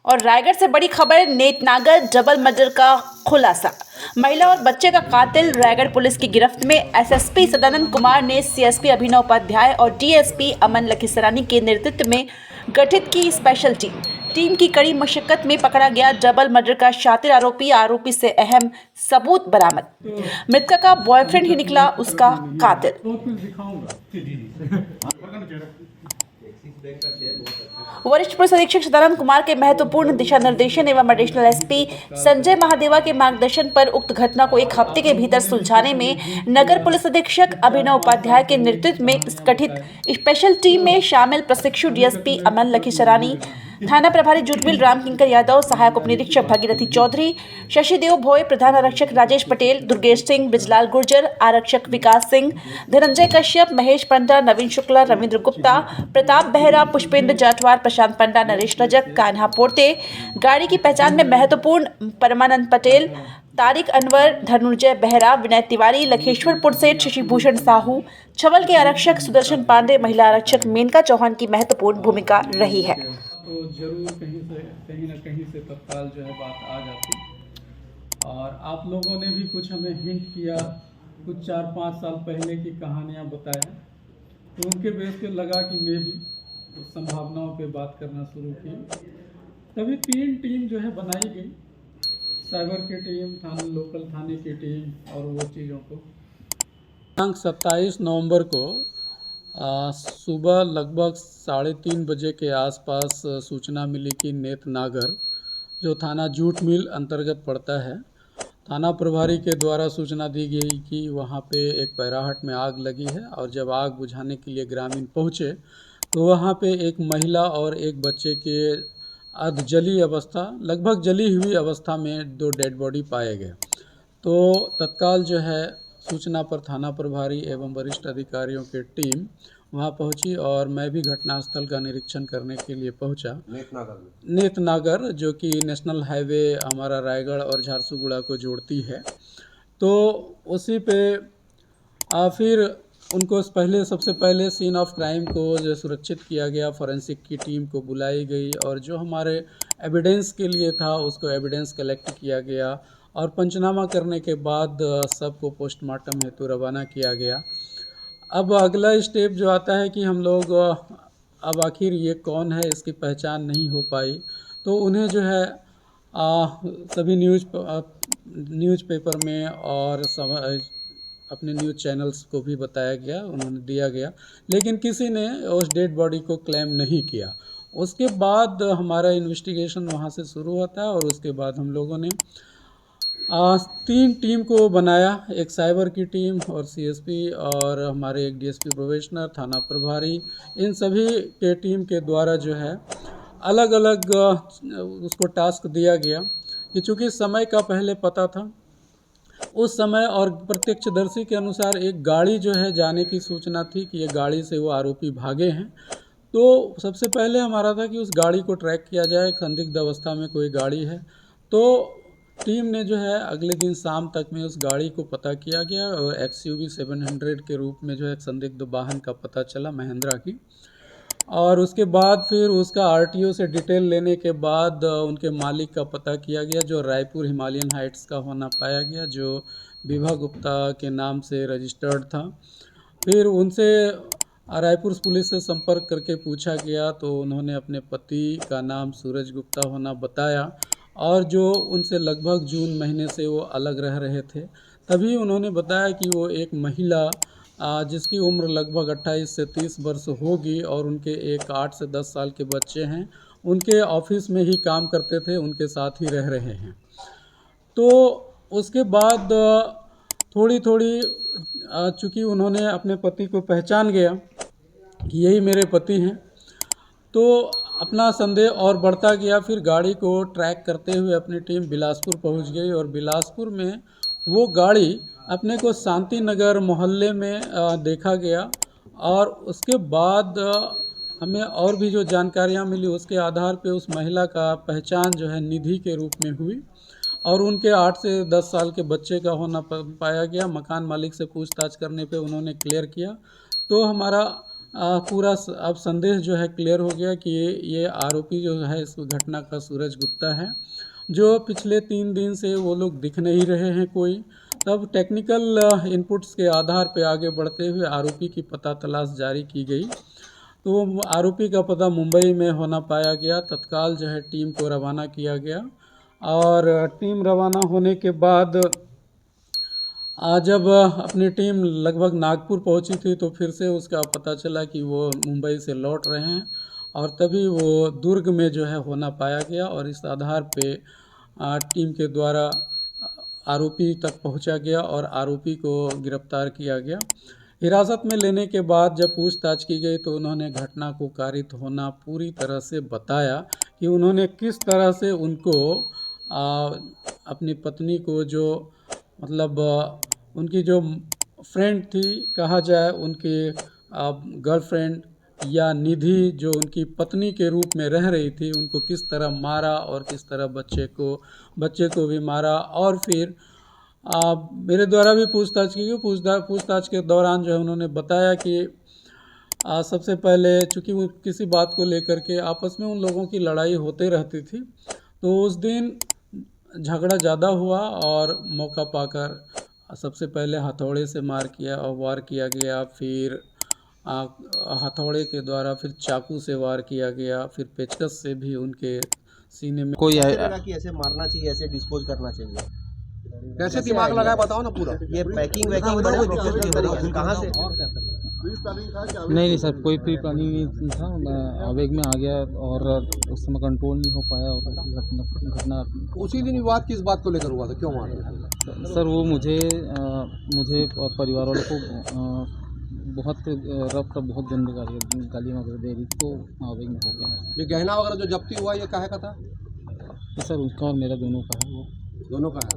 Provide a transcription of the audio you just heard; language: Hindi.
और रायगढ़ से बड़ी खबर, नेतनागर डबल मर्डर का खुलासा। महिला और बच्चे का कातिल रायगढ़ पुलिस की गिरफ्त में। एसएसपी सदानंद कुमार ने सीएसपी अभिनव उपाध्याय और डीएसपी अमन लखीसरानी के नेतृत्व में गठित की स्पेशल टीम की कड़ी मशक्कत में पकड़ा गया डबल मर्डर का शातिर आरोपी से अहम सबूत बरामद। मृतक का बॉयफ्रेंड ही निकला उसका कातिल। वरिष्ठ पुलिस अधीक्षक सदानंद कुमार के महत्वपूर्ण दिशा निर्देशन एवं एडिशनल एसपी संजय महादेवा के मार्गदर्शन पर उक्त घटना को एक हफ्ते के भीतर सुलझाने में नगर पुलिस अधीक्षक अभिनव उपाध्याय के नेतृत्व में गठित स्पेशल टीम में शामिल प्रशिक्षु डीएसपी अमन लखीसरानी, थाना प्रभारी जुटमिल रामकिंकर यादव, सहायक उप निरीक्षक भगीरथी चौधरी, शशिदेव भोय, प्रधान आरक्षक राजेश पटेल, दुर्गेश सिंह, बिजलाल गुर्जर, आरक्षक विकास सिंह, धनंजय कश्यप, महेश पंडा, नवीन शुक्ला, रविंद्र गुप्ता, प्रताप बेहरा, पुष्पेंद्र जाटवार, प्रशांत पंडा, नरेश रजक, कान्हा पोर्ते। गाड़ी की पहचान में महत्वपूर्ण परमानंद पटेल, तारिक अनवर, धनुंजय बेहरा, विनय तिवारी, लखेश्वरपुर से शशिभूषण साहू, छवल के आरक्षक सुदर्शन पांडे, महिला आरक्षक मेनका चौहान की महत्वपूर्ण भूमिका रही है। तो जरूर कहीं ना कहीं से तत्काल जो है बात आ जाती। और आप लोगों ने भी कुछ हमें हिंट किया, कुछ 4-5 साल पहले की कहानियाँ बताया, तो उनके बेस पे लगा कि मैं भी उस संभावनाओं पे बात करना शुरू की। तभी 3 टीम जो है बनाई गई, साइबर की टीम, लोकल थाने की टीम और वो चीज़ों को। दिनांक 27 नवंबर को सुबह लगभग 3:30 बजे के आसपास सूचना मिली कि नेतनागर, जो थाना जूट मिल अंतर्गत पड़ता है, थाना प्रभारी के द्वारा सूचना दी गई कि वहाँ पे एक पैराहट में आग लगी है। और जब आग बुझाने के लिए ग्रामीण पहुँचे तो वहाँ पे एक महिला और एक बच्चे के अर्ध जली अवस्था, लगभग जली हुई अवस्था में 2 डेड बॉडी पाए गए। तो तत्काल जो है सूचना पर थाना प्रभारी एवं वरिष्ठ अधिकारियों की टीम वहां पहुंची और मैं भी घटनास्थल का निरीक्षण करने के लिए पहुंचा। नेतनागर जो कि नेशनल हाईवे हमारा रायगढ़ और झारसुगुड़ा को जोड़ती है, तो उसी पे फिर उनको सबसे पहले सीन ऑफ क्राइम को जो सुरक्षित किया गया, फॉरेंसिक की टीम को बुलाई गई और जो हमारे एविडेंस के लिए था उसको एविडेंस कलेक्ट किया गया और पंचनामा करने के बाद सबको पोस्टमार्टम हेतु रवाना किया गया। अब अगला स्टेप जो आता है कि हम लोग अब आखिर ये कौन है, इसकी पहचान नहीं हो पाई, तो उन्हें जो है सभी न्यूज़पेपर में और अपने न्यूज़ चैनल्स को भी बताया गया, उन्होंने दिया गया, लेकिन किसी ने उस डेड बॉडी को क्लेम नहीं किया। उसके बाद हमारा इन्वेस्टिगेशन वहाँ से शुरू होता है और उसके बाद हम लोगों ने 3 टीम को बनाया, एक साइबर की टीम और सीएसपी और हमारे एक डीएसपी प्रोबेशनर, थाना प्रभारी, इन सभी के टीम के द्वारा जो है अलग अलग उसको टास्क दिया गया कि चूँकि समय का पहले पता था, उस समय और प्रत्यक्षदर्शी के अनुसार एक गाड़ी जो है जाने की सूचना थी कि ये गाड़ी से वो आरोपी भागे हैं। तो सबसे पहले हमारा था कि उस गाड़ी को ट्रैक किया जाए, संदिग्ध अवस्था में कोई गाड़ी है। तो टीम ने जो है अगले दिन शाम तक में उस गाड़ी को पता किया गया और XUV 700 के रूप में जो है एक संदिग्ध वाहन का पता चला, महिंद्रा की। और उसके बाद फिर उसका RTO से डिटेल लेने के बाद उनके मालिक का पता किया गया, जो रायपुर हिमालयन हाइट्स का होना पाया गया, जो विभा गुप्ता के नाम से रजिस्टर्ड था। फिर उनसे रायपुर पुलिस से संपर्क करके पूछा गया तो उन्होंने अपने पति का नाम सूरज गुप्ता होना बताया और जो उनसे लगभग जून महीने से वो अलग रह रहे थे। तभी उन्होंने बताया कि वो एक महिला जिसकी उम्र लगभग 28 से 30 वर्ष होगी और उनके एक 8 से 10 साल के बच्चे हैं, उनके ऑफिस में ही काम करते थे, उनके साथ ही रह रहे हैं। तो उसके बाद थोड़ी चूँकि उन्होंने अपने पति को पहचान गया कि यही मेरे पति हैं, तो अपना संदेह और बढ़ता गया। फिर गाड़ी को ट्रैक करते हुए अपनी टीम बिलासपुर पहुंच गई और बिलासपुर में वो गाड़ी अपने को शांति नगर मोहल्ले में देखा गया। और उसके बाद हमें और भी जो जानकारियां मिली उसके आधार पे उस महिला का पहचान जो है निधि के रूप में हुई और उनके 8 से 10 साल के बच्चे का होना पाया गया। मकान मालिक से पूछताछ करने पे उन्होंने क्लियर किया। तो हमारा पूरा अब संदेश जो है क्लियर हो गया कि ये आरोपी जो है इस घटना का सूरज गुप्ता है, जो पिछले 3 दिन से वो लोग दिख नहीं रहे हैं कोई। तब टेक्निकल इनपुट्स के आधार पे आगे बढ़ते हुए आरोपी की पता तलाश जारी की गई। तो आरोपी का पता मुंबई में होना पाया गया। तत्काल जो है टीम को रवाना किया गया और टीम रवाना होने के बाद आज जब अपनी टीम लगभग नागपुर पहुंची थी तो फिर से उसका पता चला कि वो मुंबई से लौट रहे हैं और तभी वो दुर्ग में जो है होना पाया गया और इस आधार पे टीम के द्वारा आरोपी तक पहुंचा गया और आरोपी को गिरफ्तार किया गया। हिरासत में लेने के बाद जब पूछताछ की गई तो उन्होंने घटना को कारित होना पूरी तरह से बताया कि उन्होंने किस तरह से उनको अपनी पत्नी को जो मतलब उनकी जो फ्रेंड थी कहा जाए, उनकी गर्लफ्रेंड या निधि जो उनकी पत्नी के रूप में रह रही थी, उनको किस तरह मारा और किस तरह बच्चे को भी मारा। और फिर मेरे द्वारा भी पूछताछ की गई। पूछताछ के दौरान जो है उन्होंने बताया कि सबसे पहले चूँकि वो किसी बात को लेकर के आपस में उन लोगों की लड़ाई होते रहती थी, तो उस दिन झगड़ा ज़्यादा हुआ और मौका पाकर सबसे पहले हथौड़े से वार किया गया, फिर हथौड़े के द्वारा फिर चाकू से वार किया गया, फिर पेचकस से भी उनके सीने में कोई लगा कि ऐसे मारना चाहिए, ऐसे डिस्पोज करना चाहिए। कैसे दिमाग लगाया बताओ ना पूरा। ये पैकिंग वैकिंग बड़ा प्रोफेशनल तरीके कहाँ से? नहीं सर, कोई प्री प्लानिंग नहीं था। मैं आवेग में आ गया और उस समय कंट्रोल नहीं हो पाया और घटना उसी दिन विवाद किस बात को लेकर हुआ था, क्यों मार रहे थे? सर वो मुझे और परिवार वालों को बहुत बहुत गंदी गालियाँ वगैरह दे रही, तो आवेग में हो गया। ये गहना वगैरह जो जब्ती हुआ ये काहे का था? सर उसका और मेरा दोनों का है। वो दोनों का है।